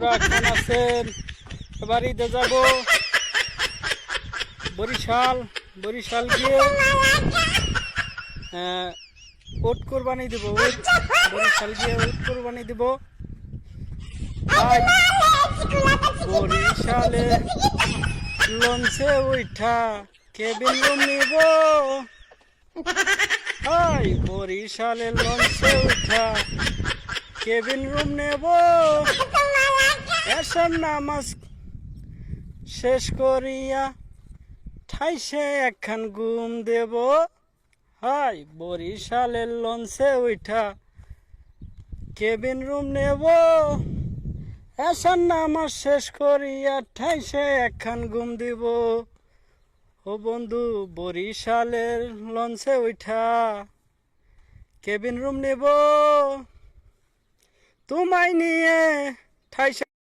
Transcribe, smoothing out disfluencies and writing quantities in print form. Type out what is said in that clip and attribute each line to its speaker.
Speaker 1: কেমন আছেন? বাড়িতে যাব বরিশাল গিয়ে উট কোরবানি দেব। বরিশাল গিয়ে উট কোরবানি দেব। তাই বরিশালে লঞ্চে উঠা কেবিন রুম নিব। বরিশালে লঞ্চে উঠা কেবিন রুম নেব। এসব নামাজ শেষ করিয়া ঠাইসে একখান ঘুম দেব। বরিশালের লঞ্চে উঠা কেবিন রুম নেব। এসব নামাজ শেষ করিয়া ঠাইসে একখান ঘুম দিব। ও বন্ধু, বরিশালের লঞ্চে উঠা কেবিন রুম নেব। তোমায় নিয়ে ঠাইসে